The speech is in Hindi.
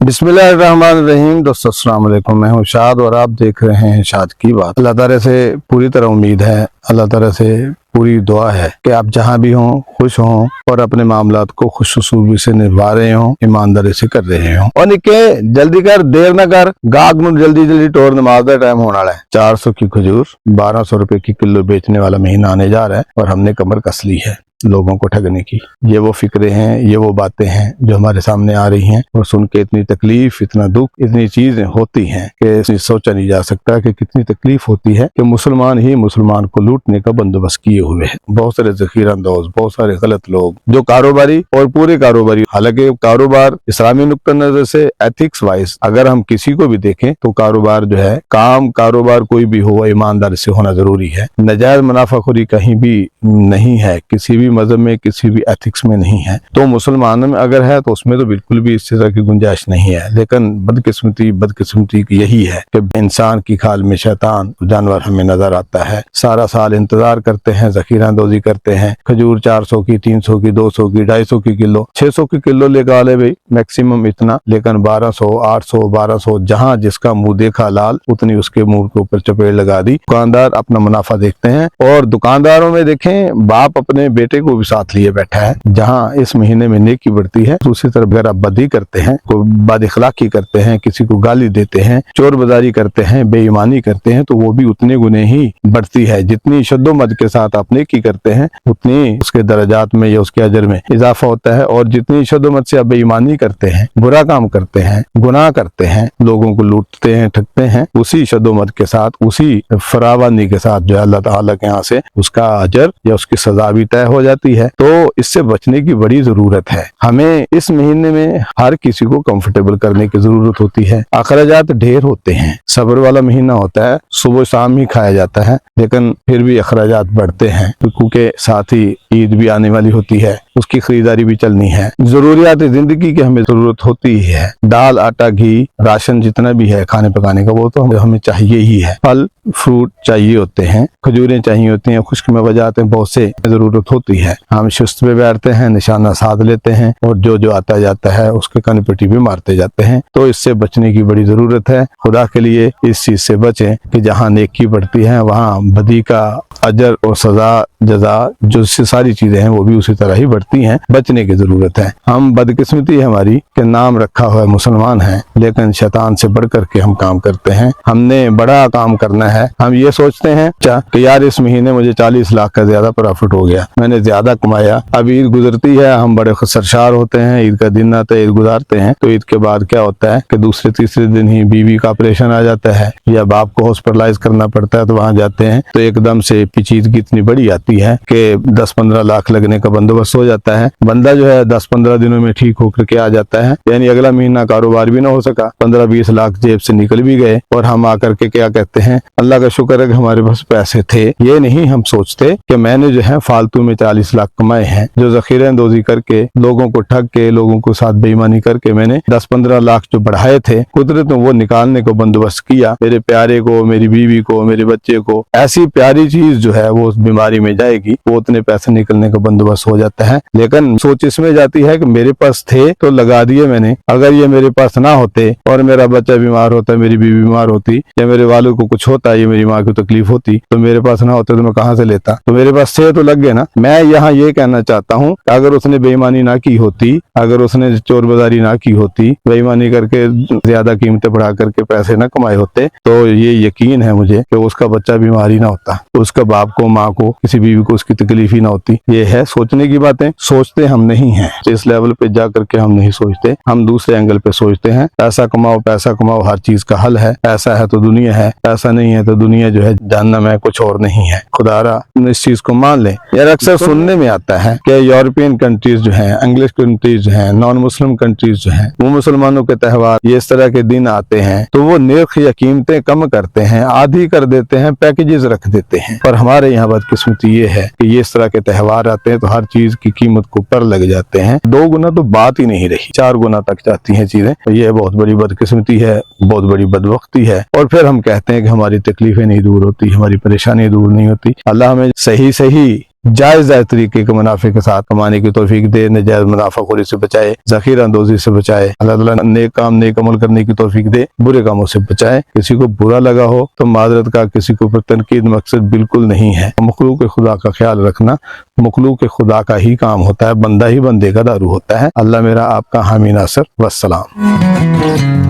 बिस्मिल्लाहिर्रहमानिर्रहीम। दोस्तों अस्सलाम वालेकुम, मैं हूँ शाद और आप देख रहे हैं शाद की बात। अल्लाह ताला से पूरी तरह उम्मीद है, अल्लाह ताला से पूरी दुआ है कि आप जहाँ भी हों खुश हों और अपने मामलात को खुशसूबी से निभा रहे हों, ईमानदारी से कर रहे हों। और निके जल्दी कर, देर न कर, गाग में जल्दी जल्दी टोर नमाज का टाइम होने वाला है। 400 की खजूर 1200 रुपए की किलो बेचने वाला महीना आने जा रहा है और हमने कमर कस ली है लोगों को ठगने की। ये वो फिक्रे हैं, ये वो बातें हैं जो हमारे सामने आ रही हैं और सुन के इतनी तकलीफ, इतना दुख, इतनी चीजें होती हैं कि सोचा नहीं जा सकता कि कितनी तकलीफ होती है कि मुसलमान ही मुसलमान को लूटने का बंदोबस्त किए हुए हैं। बहुत सारे जखीरा अंदाज, बहुत सारे गलत लोग जो कारोबारी और पूरे कारोबारी, हालांकि कारोबार इस्लामी नुक्ता नजर से एथिक्स वाइज अगर हम किसी को भी देखें तो कारोबार जो है, कारोबार कोई भी हो ईमानदारी से होना जरूरी है। नजायज मुनाफाखोरी कहीं भी नहीं है, किसी भी मजहब में, किसी भी एथिक्स में नहीं है। तो मुसलमानों में अगर है तो उसमें तो बिल्कुल भी इस तरह की गुंजाइश नहीं है। लेकिन बदकिस्मती यही है कि इंसान की खाल में शैतान जानवर हमें नजर आता है। सारा साल इंतजार करते हैं, जखीरा अंदोजी करते हैं, खजूर 400 की, 300 की, 200 की, 250 की किलो, 600 की किलो लेकर आले भाई मैक्सिमम इतना। लेकिन 1200, 800, 1200 जहाँ जिसका मुंह देखा लाल उतनी उसके मुंह के ऊपर चपेट लगा दी। दुकानदार अपना मुनाफा देखते हैं और दुकानदारों में देखें बाप अपने बेटे को भी साथ लिए बैठा है। जहाँ इस महीने में नेकी बढ़ती है, दूसरी तरफ अगर आप बदी करते हैं, कोई बदअखलाकी करते हैं, किसी को गाली देते हैं, चोर बाजारी करते हैं, बेईमानी करते हैं, तो वो भी उतने गुने ही बढ़ती है। जितनी शद्दोमद के साथ आप नेकी करते हैं उतनी उसके दर्जात में या उसके अजर में इजाफा होता है। और जितनी शद्दोमद से आप बेईमानी करते हैं, बुरा काम करते हैं, गुनाह करते हैं, लोगों को लूटते हैं, ठगते हैं, उसी शद्दोमद के साथ, उसी फरावानी के साथ जो है अल्लाह ताला के यहाँ से उसका अजर या उसकी सजा भी तय हो जाती है। तो इससे बचने की बड़ी जरूरत है। हमें इस महीने में हर किसी को कंफर्टेबल करने की जरूरत होती है। अखराजात ढेर होते हैं, सब्र वाला महीना होता है, सुबह शाम ही खाया जाता है, लेकिन फिर भी अखराजात बढ़ते हैं क्योंकि साथ ही ईद भी आने वाली होती है, उसकी खरीदारी भी चलनी है। जरूरियात जिंदगी की हमें जरूरत होती ही है। दाल, आटा, घी, राशन जितना भी है खाने पकाने का वो तो हमें चाहिए ही है। फल फ्रूट चाहिए होते हैं, खजूरें चाहिए होती हैं, खुश्क में वजाते हैं, बहुत से जरूरत होती है। हम शिस्त पे बैठते हैं, निशाना साध लेते हैं और जो आता जाता है उसके कनपटी भी मारते जाते हैं। तो इससे बचने की बड़ी जरूरत है। खुदा के लिए इस चीज से बचें कि जहाँ नेकी बढ़ती है वहाँ बदी का अजर और सजा जजा जो सारी चीजें हैं वो भी उसी तरह ही बढ़ती हैं। बचने की जरूरत है। हम बदकिस्मती है हमारी कि नाम रखा हुआ है मुसलमान है, लेकिन शैतान से बढ़ करके हम काम करते हैं। हमने बड़ा काम करना है। हम ये सोचते हैं कि यार इस महीने मुझे 40 लाख का ज्यादा प्रॉफिट हो गया, मैंने ज्यादा कमाया। अब ईद गुजरती है, हम बड़े सरशार होते हैं, ईद का दिन आता है, ईद गुजारते हैं। तो ईद के बाद क्या होता है कि दूसरे तीसरे दिन ही बीवी का ऑपरेशन आ जाता है या बाप को हॉस्पिटलाइज करना पड़ता है। तो वहां जाते हैं तो एकदम से चीज की इतनी बड़ी आती है कि 10-15 लाख लगने का बंदोबस्त हो जाता है। बंदा जो है 10-15 दिनों में ठीक होकर के आ जाता है, यानी अगला महीना कारोबार भी ना हो सका, 15-20 लाख जेब से निकल भी गए। और हम आकर के क्या कहते हैं, अल्लाह का शुक्र है कि हमारे पास पैसे थे। ये नहीं हम सोचते कि मैंने जो है फालतू में 40 लाख कमाए हैं, जो जखीरे अंदोजी करके, लोगों को ठग के, लोगों को साथ बेईमानी करके मैंने 10-15 लाख जो बढ़ाए थे, कुदरत ने वो निकालने को बंदोबस्त किया। मेरे प्यारे को, मेरी बीवी को, मेरे बच्चे को ऐसी प्यारी चीज जो है वो उस बीमारी में जाएगी, वो उतने पैसे निकलने का बंदोबस्त हो जाता है। लेकिन सोच इसमें जाती है कि मेरे पास थे तो लगा दिए मैंने, अगर ये मेरे पास ना होते और मेरा बच्चा बीमार होता, मेरी बीवी बीमार होती या मेरे वालों को कुछ होता, ये मेरी माँ को तकलीफ होती, तो मेरे पास ना होते तो मैं कहाँ से लेता। तो मेरे पास थे तो लग गए ना। मैं यहाँ ये कहना चाहता हूँ कि अगर उसने बेईमानी ना की होती, अगर उसने चोर बाजारी ना की होती, बेईमानी करके ज्यादा कीमतें बढ़ा करके पैसे ना कमाए होते, तो ये यकीन है मुझे कि उसका बच्चा बीमार ही ना होता, तो उसका बाप को, माँ को, किसी बीवी को उसकी तकलीफ ही ना होती। ये है सोचने की बातें। सोचते हम नहीं है, इस लेवल पे जा करके हम नहीं सोचते, हम दूसरे एंगल पे सोचते हैं। पैसा कमाओ, पैसा कमाओ, हर चीज का हल है। पैसा है तो दुनिया है, पैसा नहीं है तो दुनिया जो है जहन्नम है, कुछ और नहीं है। खुदारा इस चीज को मान ले। यार अक्सर सुनने में आता है कि यूरोपियन कंट्रीज जो है, इंग्लिश कंट्रीज जो है, नॉन मुस्लिम कंट्रीज जो है, वो मुसलमानों के त्यौहार ये इस तरह के दिन आते हैं तो वो निर्ख या कीमतें कम करते हैं, आधी कर देते हैं, पैकेजेस रख देते हैं। पर हमारे यहाँ बदकिस्मती ये है कि ये इस तरह के त्यौहार आते हैं तो हर चीज की कीमत को पर लग जाते हैं। 2 गुना तो बात ही नहीं रही, 4 गुना तक जाती हैं चीजें। तो ये बहुत बड़ी बदकिस्मती है, बहुत बड़ी बदबख्ती है। और फिर हम कहते हैं कि हमारी तकलीफें नहीं दूर होती, हमारी परेशानी दूर नहीं होती। अल्लाह हमें सही जायज़ तरीके के मुनाफे के साथ कमाने की तौफीक दे, नजायज़ मुनाफाखोरी से बचाए, ज़ख़ीरा अंदोज़ी से बचाए। अल्लाह ताला नेक काम नेक अमल करने की तौफीक दे, बुरे कामों से बचाए। किसी को बुरा लगा हो तो माजरत का, किसी के ऊपर तनकीद मकसद बिल्कुल नहीं है। मखलूक खुदा का ख्याल रखना मखलूक खुदा का ही काम होता है, बंदा ही बंदे का दारू होता है। अल्लाह मेरा आपका हामी नासिर। वस्सलाम।